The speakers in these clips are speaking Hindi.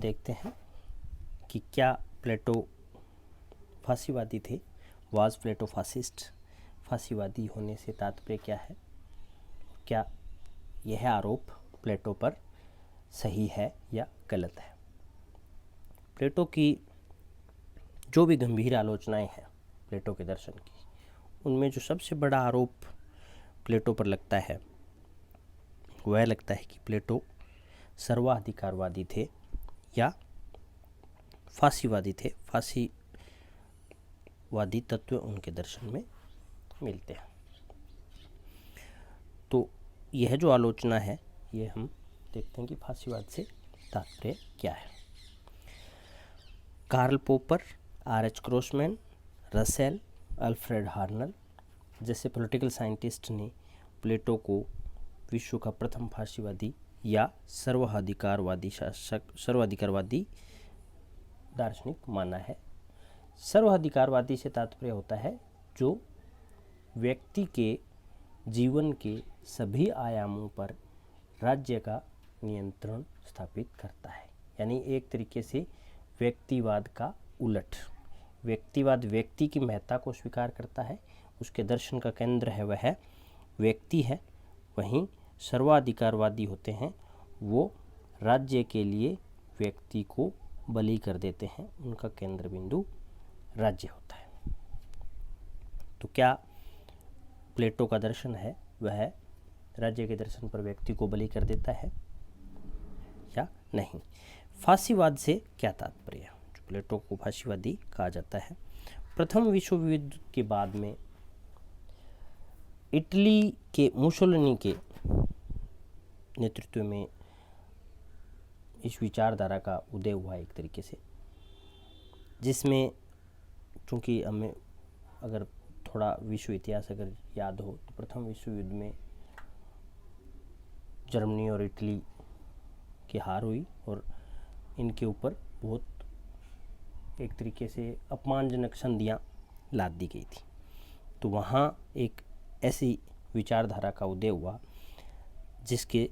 देखते हैं कि क्या प्लेटो फांसीवादी थे। Was Plato fascist? फांसीवादी होने से तात्पर्य क्या है? क्या यह आरोप प्लेटो पर सही है या गलत है? प्लेटो की जो भी गंभीर आलोचनाएं हैं प्लेटो के दर्शन की, उनमें जो सबसे बड़ा आरोप प्लेटो पर लगता है वह लगता है कि प्लेटो सर्वाधिकारवादी थे या फांसीवादी थे। फांसीवादी तत्व उनके दर्शन में मिलते हैं। तो यह जो आलोचना है ये हम देखते हैं कि फांसीवाद से तात्पर्य क्या है। कार्ल पोपर, आर.एच. क्रोसमैन, रसेल, अल्फ्रेड हार्नल जैसे पॉलिटिकल साइंटिस्ट ने प्लेटो को विश्व का प्रथम फांसीवादी या सर्वाधिकारवादी दार्शनिक माना है। सर्वाधिकारवादी से तात्पर्य होता है जो व्यक्ति के जीवन के सभी आयामों पर राज्य का नियंत्रण स्थापित करता है। यानी एक तरीके से व्यक्तिवाद का उलट। व्यक्तिवाद व्यक्ति की महत्ता को स्वीकार करता है, उसके दर्शन का केंद्र है वह व्यक्ति है। वहीं सर्वाधिकारवादी होते हैं वो राज्य के लिए व्यक्ति को बलि कर देते हैं, उनका केंद्र बिंदु राज्य होता है। तो क्या प्लेटो का दर्शन है वह राज्य के दर्शन पर व्यक्ति को बलि कर देता है या नहीं? फांसीवाद से क्या तात्पर्य है? जो प्लेटो को फांसीवादी कहा जाता है। प्रथम विश्व युद्ध के बाद में इटली के मुसोलिनी के नेतृत्व में इस विचारधारा का उदय हुआ एक तरीके से, जिसमें चूँकि हमें अगर थोड़ा विश्व इतिहास अगर याद हो तो प्रथम विश्व युद्ध में जर्मनी और इटली की हार हुई और इनके ऊपर बहुत एक तरीके से अपमानजनक संधियां लाद दी गई थी। तो वहाँ एक ऐसी विचारधारा का उदय हुआ जिसके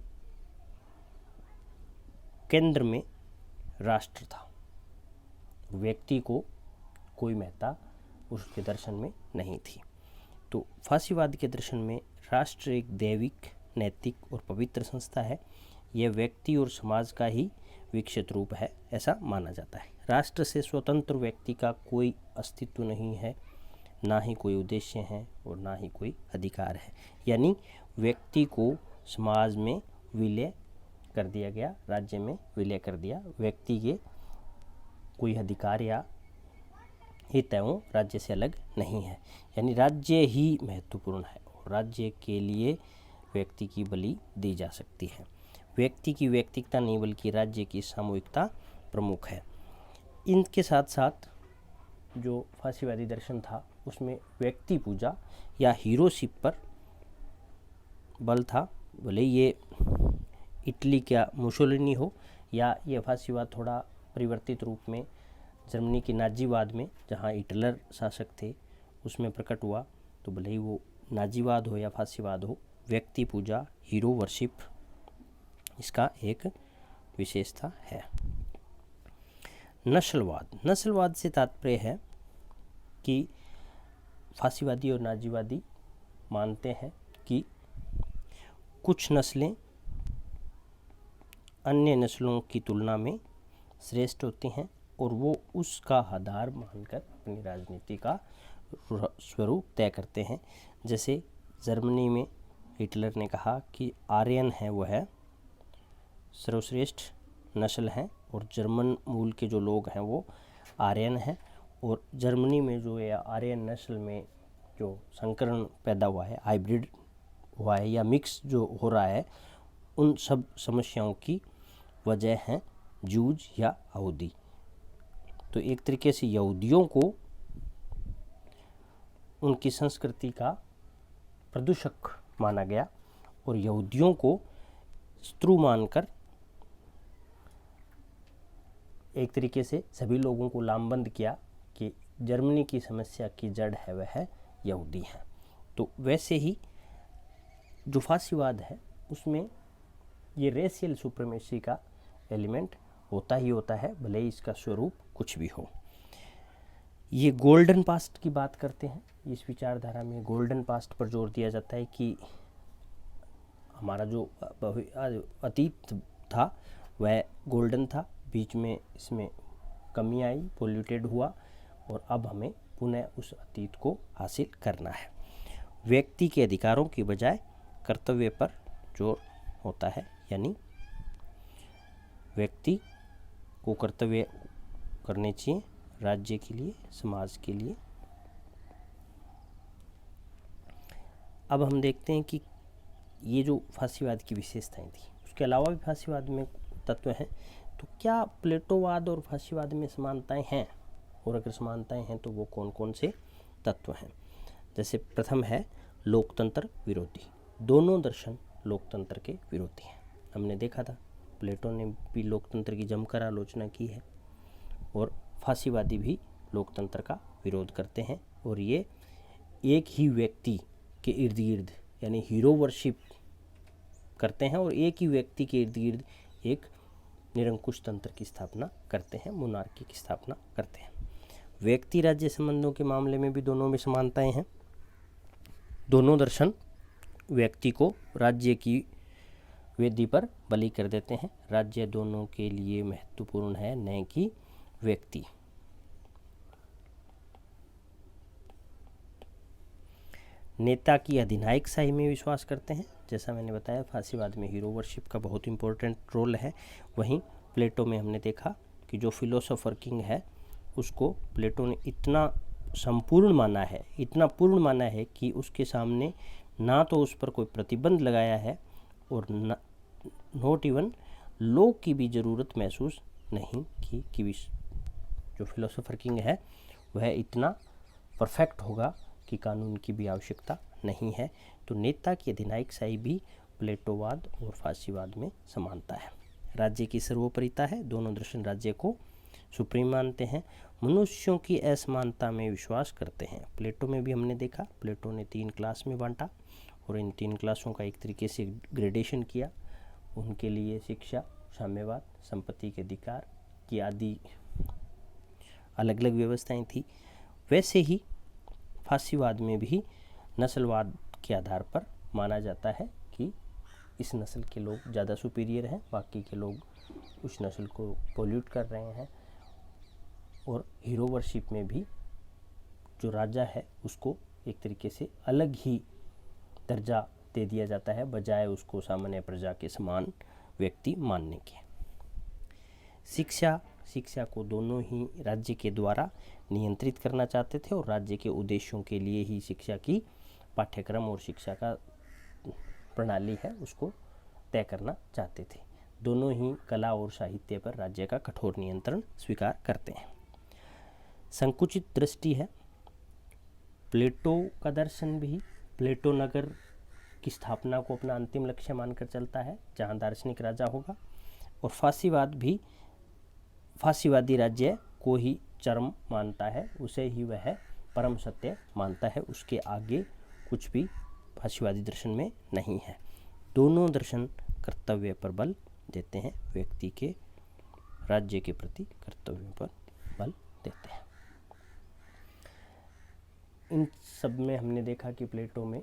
केंद्र में राष्ट्र था। व्यक्ति को कोई महत्ता उसके दर्शन में नहीं थी। तो फांसीवाद के दर्शन में राष्ट्र एक दैविक, नैतिक और पवित्र संस्था है। यह व्यक्ति और समाज का ही विकसित रूप है, ऐसा माना जाता है। राष्ट्र से स्वतंत्र व्यक्ति का कोई अस्तित्व नहीं है, ना ही कोई उद्देश्य है और ना ही कोई अधिकार है। यानी व्यक्ति को समाज में विलय कर दिया गया, राज्य में विलय कर दिया। व्यक्ति के कोई अधिकार या हितों राज्य से अलग नहीं है। यानी राज्य ही महत्वपूर्ण है और राज्य के लिए व्यक्ति की बलि दी जा सकती है। व्यक्ति की व्यक्तिगता नहीं बल्कि राज्य की सामूहिकता प्रमुख है। इनके साथ साथ जो फांसीवादी दर्शन था उसमें व्यक्ति पूजा या हीरोशिप पर बल था। भले ये इटली का मुसोलिनी हो या ये फांसीवाद थोड़ा परिवर्तित रूप में जर्मनी की नाजीवाद में, जहाँ हिटलर शासक थे, उसमें प्रकट हुआ। तो भले ही वो नाजीवाद हो या फांसीवाद हो, व्यक्ति पूजा, हीरो वर्शिप इसका एक विशेषता है। नस्लवाद से तात्पर्य है कि फांसीवादी और नाजीवादी मानते हैं कि कुछ नस्लें अन्य नस्लों की तुलना में श्रेष्ठ होती हैं और वो उसका आधार मानकर अपनी राजनीति का स्वरूप तय करते हैं। जैसे जर्मनी में हिटलर ने कहा कि आर्यन है वह सर्वश्रेष्ठ नस्ल हैं और जर्मन मूल के जो लोग हैं वो आर्यन हैं। और जर्मनी में जो है आर्यन नस्ल में जो संकरण पैदा हुआ है, हाइब्रिड हुआ है या मिक्स जो हो रहा है, उन सब समस्याओं की वजह है जूज या यहूदी। तो एक तरीके से यहूदियों को उनकी संस्कृति का प्रदूषक माना गया और यहूदियों को शत्रु मानकर एक तरीके से सभी लोगों को लामबंद किया कि जर्मनी की समस्या की जड़ है वह यहूदी हैं। तो वैसे ही जो फांसीवाद है उसमें ये रेशियल सुप्रीमेसी का एलिमेंट होता ही होता है, भले ही इसका स्वरूप कुछ भी हो। ये गोल्डन पास्ट की बात करते हैं। इस विचारधारा में गोल्डन पास्ट पर जोर दिया जाता है कि हमारा जो अतीत था वह गोल्डन था, बीच में इसमें कमी आई, पोल्यूटेड हुआ, और अब हमें पुनः उस अतीत को हासिल करना है। व्यक्ति के अधिकारों की बजाय कर्तव्य पर जोर होता है, यानी व्यक्ति को कर्तव्य करने चाहिए राज्य के लिए, समाज के लिए। अब हम देखते हैं कि ये जो फांसीवाद की विशेषताएं थी, उसके अलावा भी फांसीवाद में तत्व हैं, तो क्या प्लेटोवाद और फांसीवाद में समानताएं हैं, और अगर समानताएं हैं तो वो कौन कौन से तत्व हैं। जैसे प्रथम है लोकतंत्र विरोधी। दोनों दर्शन लोकतंत्र के विरोधी हैं। हमने देखा था प्लेटो ने भी लोकतंत्र की जमकर आलोचना की है, और फांसीवादी भी लोकतंत्र का विरोध करते हैं, और ये एक ही व्यक्ति के इर्द गिर्द यानी हीरो वर्शिप करते हैं, और एक ही व्यक्ति के इर्द गिर्द एक निरंकुश तंत्र की स्थापना करते हैं, मोनार्की की स्थापना करते हैं। व्यक्ति राज्य संबंधों के मामले में भी दोनों में समानताएं हैं। दोनों दर्शन व्यक्ति को राज्य की वेदी पर बलि कर देते हैं। राज्य दोनों के लिए महत्वपूर्ण है, न कि व्यक्ति। नेता की अधिनायकशाही में विश्वास करते हैं। जैसा मैंने बताया, फांसीवाद में हीरो वर्शिप का बहुत इंपॉर्टेंट रोल है। वहीं प्लेटो में हमने देखा कि जो फिलोसोफर किंग है उसको प्लेटो ने इतना संपूर्ण माना है, इतना पूर्ण माना है कि उसके सामने ना तो उस पर कोई प्रतिबंध लगाया है, और नॉट इवन लॉ की भी ज़रूरत महसूस नहीं की कि जो फिलोसोफर किंग है वह इतना परफेक्ट होगा कि कानून की भी आवश्यकता नहीं है। तो नेता की अधिनायकशाही भी प्लेटोवाद और फांसीवाद में समानता है। राज्य की सर्वोपरिता है। दोनों दर्शन राज्य को सुप्रीम मानते हैं। मनुष्यों की असमानता में विश्वास करते हैं। प्लेटो में भी हमने देखा, प्लेटो ने 3 क्लास में बांटा, और इन 3 क्लासों का एक तरीके से ग्रेडेशन किया। उनके लिए शिक्षा, साम्यवाद, संपत्ति के अधिकार की आदि अलग अलग व्यवस्थाएं थी। वैसे ही फांसीवाद में भी नस्लवाद के आधार पर माना जाता है कि इस नस्ल के लोग ज़्यादा सुपीरियर हैं, बाकी के लोग उस नस्ल को पोल्यूट कर रहे हैं। और हीरो वर्शिप में भी जो राजा है उसको एक तरीके से अलग ही दर्जा दे दिया जाता है, बजाय उसको सामान्य प्रजा के समान व्यक्ति मानने के। शिक्षा को दोनों ही राज्य के द्वारा नियंत्रित करना चाहते थे, और राज्य के उद्देश्यों के लिए ही शिक्षा की पाठ्यक्रम और शिक्षा का प्रणाली है उसको तय करना चाहते थे। दोनों ही कला और साहित्य पर राज्य का कठोर नियंत्रण स्वीकार करते हैं। संकुचित दृष्टि है। प्लेटो का दर्शन भी प्लेटो नगर की स्थापना को अपना अंतिम लक्ष्य मानकर चलता है, जहाँ दार्शनिक राजा होगा। और फांसीवाद भी फांसीवादी राज्य को ही चरम मानता है, उसे ही वह परम सत्य मानता है, उसके आगे कुछ भी फांसीवादी दर्शन में नहीं है। दोनों दर्शन कर्तव्य पर बल देते हैं, व्यक्ति के राज्य के प्रति कर्तव्य पर बल देते हैं। इन सब में हमने देखा कि प्लेटो में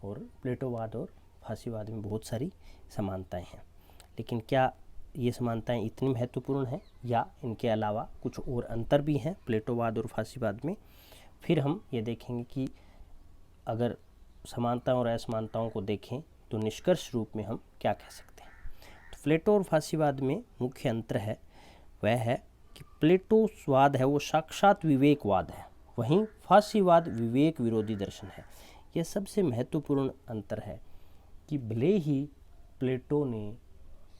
और प्लेटोवाद और फांसीवाद में बहुत सारी समानताएं हैं। लेकिन क्या ये समानताएं इतनी महत्वपूर्ण हैं, या इनके अलावा कुछ और अंतर भी हैं प्लेटोवाद और फांसीवाद में? फिर हम ये देखेंगे कि अगर समानताओं और असमानताओं को देखें तो निष्कर्ष रूप में हम क्या कह सकते हैं। तो प्लेटो और फांसीवाद में मुख्य अंतर है वह है कि प्लेटोवाद है वो साक्षात विवेकवाद है, वहीं फांसीवाद विवेक विरोधी दर्शन है। यह सबसे महत्वपूर्ण अंतर है कि भले ही प्लेटो ने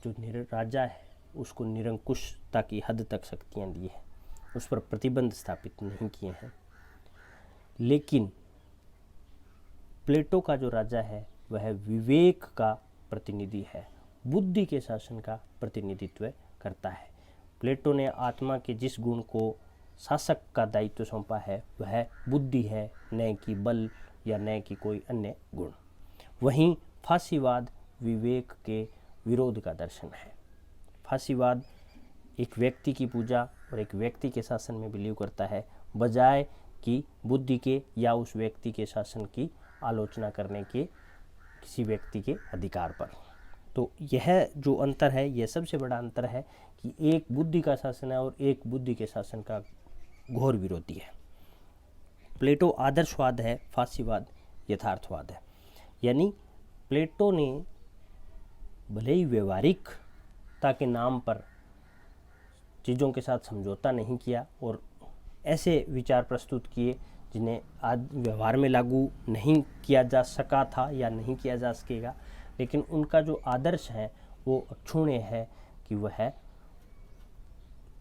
जो राजा है उसको निरंकुशता की हद तक शक्तियाँ दी है, उस पर प्रतिबंध स्थापित नहीं किए हैं, लेकिन प्लेटो का जो राजा है वह विवेक का प्रतिनिधि है, बुद्धि के शासन का प्रतिनिधित्व करता है। प्लेटो ने आत्मा के जिस गुण को शासक का दायित्व सौंपा है वह बुद्धि है, न कि बल या न कि कोई अन्य गुण। वहीं फांसीवाद विवेक के विरोध का दर्शन है। फांसीवाद एक व्यक्ति की पूजा और एक व्यक्ति के शासन में बिलीव करता है, बजाय कि बुद्धि के या उस व्यक्ति के शासन की आलोचना करने के किसी व्यक्ति के अधिकार पर। तो यह जो अंतर है, यह सबसे बड़ा अंतर है कि एक बुद्धि का शासन है और एक बुद्धि के शासन का घोर विरोधी है। प्लेटो आदर्शवाद है, फासीवाद यथार्थवाद है। यानी प्लेटो ने भले ही व्यवहारिकता के नाम पर चीज़ों के साथ समझौता नहीं किया और ऐसे विचार प्रस्तुत किए जिन्हें आज व्यवहार में लागू नहीं किया जा सका था या नहीं किया जा सकेगा, लेकिन उनका जो आदर्श है वो अक्षुण्य है कि वह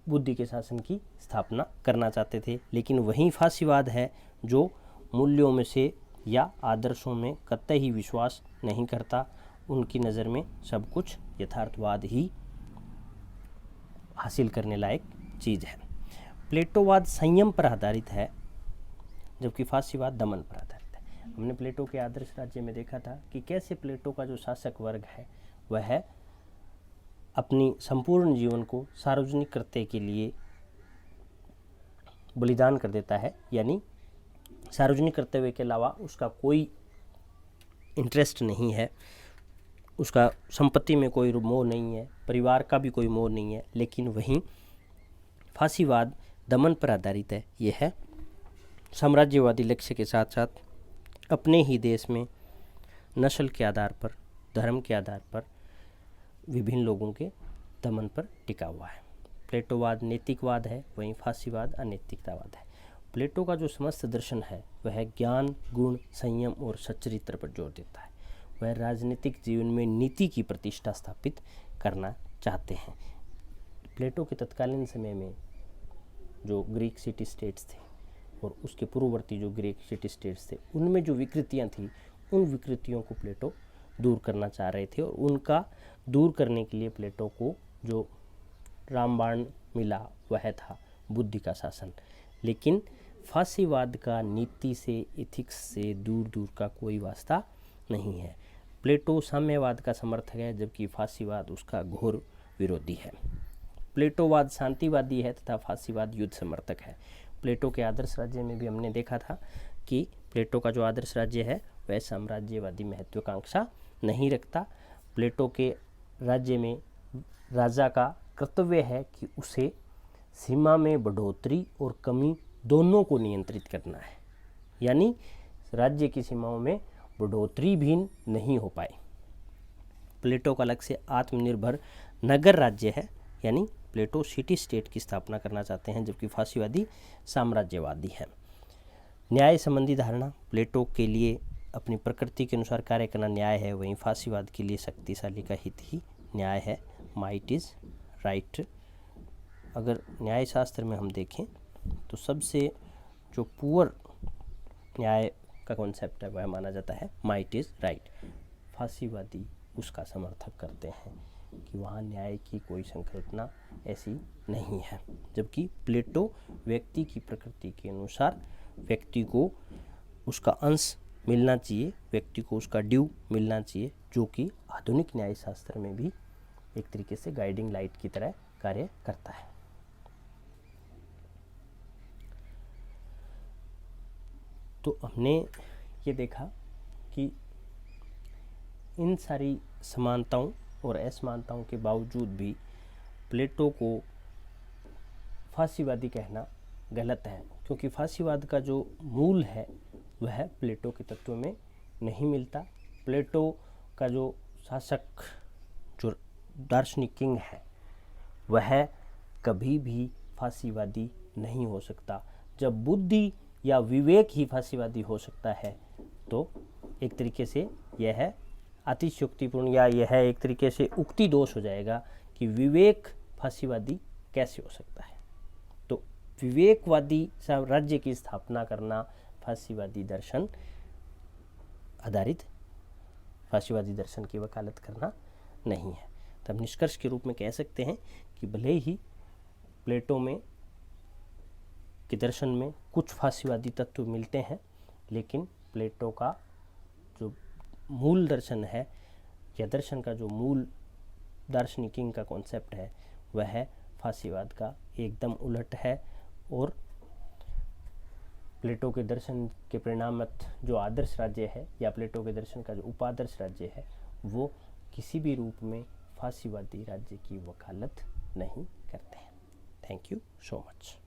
बुद्धि के शासन की स्थापना करना चाहते थे। लेकिन वही फासीवाद है जो मूल्यों में से या आदर्शों में कतई ही विश्वास नहीं करता। उनकी नज़र में सब कुछ यथार्थवाद ही हासिल करने लायक चीज़ है। प्लेटोवाद संयम पर आधारित है, जबकि फासीवाद दमन पर आधारित है। हमने प्लेटो के आदर्श राज्य में देखा था कि कैसे प्लेटो का जो शासक वर्ग है वह अपनी संपूर्ण जीवन को सार्वजनिक कर्तव्य के लिए बलिदान कर देता है। यानी सार्वजनिक कर्तव्य के अलावा उसका कोई इंटरेस्ट नहीं है, उसका संपत्ति में कोई मोह नहीं है, परिवार का भी कोई मोह नहीं है। लेकिन वहीं फासीवाद दमन पर आधारित है। यह है साम्राज्यवादी लक्ष्य के साथ साथ अपने ही देश में नस्ल के आधार पर, धर्म के आधार पर विभिन्न लोगों के दमन पर टिका हुआ है। प्लेटोवाद नैतिकवाद है, वहीं फासीवाद अनैतिकतावाद है। प्लेटो का जो समस्त दर्शन है वह ज्ञान, गुण, संयम और सच्चरित्र पर जोर देता है। वह राजनीतिक जीवन में नीति की प्रतिष्ठा स्थापित करना चाहते हैं। प्लेटो के तत्कालीन समय में जो ग्रीक सिटी स्टेट्स थे और उसके पूर्ववर्ती जो ग्रीक सिटी स्टेट्स थे, उनमें जो विकृतियां थी, उन विकृतियों को प्लेटो दूर करना चाह रहे थे। और उनका दूर करने के लिए प्लेटो को जो रामबाण मिला वह था बुद्धि का शासन। लेकिन फासीवाद का नीति से, एथिक्स से दूर दूर का कोई वास्ता नहीं है। प्लेटो साम्यवाद का समर्थक है, जबकि फासीवाद उसका घोर विरोधी है। प्लेटोवाद शांतिवादी है तथा फासीवाद युद्ध समर्थक है। प्लेटो के आदर्श राज्य में भी हमने देखा था कि प्लेटो का जो आदर्श राज्य है वह साम्राज्यवादी महत्वाकांक्षा नहीं रखता। प्लेटो के राज्य में राजा का कर्तव्य है कि उसे सीमा में बढ़ोतरी और कमी दोनों को नियंत्रित करना है। यानी राज्य की सीमाओं में बढ़ोतरी भी नहीं हो पाए। प्लेटो का लक्ष्य आत्मनिर्भर नगर राज्य है, यानी प्लेटो सिटी स्टेट की स्थापना करना चाहते हैं, जबकि फासीवादी साम्राज्यवादी है। न्याय संबंधी धारणा, प्लेटो के लिए अपनी प्रकृति के अनुसार कार्य करना न्याय है, वहीं फासीवाद के लिए शक्तिशाली का हित ही न्याय है। Might is right. अगर न्याय शास्त्र में हम देखें तो सबसे जो पुअर न्याय का कॉन्सेप्ट है वह माना जाता है माइट इज राइट। फासीवादी उसका समर्थक करते हैं कि वहाँ न्याय की कोई संकल्पना ऐसी नहीं है, जबकि प्लेटो व्यक्ति की प्रकृति के अनुसार व्यक्ति को उसका अंश मिलना चाहिए, व्यक्ति को उसका ड्यू मिलना चाहिए, जो कि आधुनिक न्याय शास्त्र में भी एक तरीके से गाइडिंग लाइट की तरह कार्य करता है। तो हमने ये देखा कि इन सारी समानताओं और असमानताओं के बावजूद भी प्लेटो को फासीवादी कहना गलत है, क्योंकि फासीवाद का जो मूल है वह प्लेटो के तत्व में नहीं मिलता। प्लेटो का जो शासक, जो दार्शनिक किंग है, वह कभी भी फासीवादी नहीं हो सकता। जब बुद्धि या विवेक ही फासीवादी हो सकता है तो एक तरीके से यह है अतिशयोक्तिपूर्ण, या यह एक तरीके से उक्ति दोष हो जाएगा कि विवेक फासीवादी कैसे हो सकता है। तो विवेकवादी राज्य की स्थापना करना फासीवादी दर्शन आधारित, फासीवादी दर्शन की वकालत करना नहीं है। तब निष्कर्ष के रूप में कह सकते हैं कि भले ही प्लेटो में के दर्शन में कुछ फासीवादी तत्व मिलते हैं, लेकिन प्लेटो का जो मूल दर्शन है या दर्शन का जो मूल दार्शनिक किंग का कॉन्सेप्ट है वह फांसीवाद का एकदम उलट है और प्लेटो के दर्शन के परिणामत जो आदर्श राज्य है या प्लेटो के दर्शन का जो उपादर्श राज्य है वो किसी भी रूप में फांसीवादी राज्य की वकालत नहीं करते हैं। Thank you so much.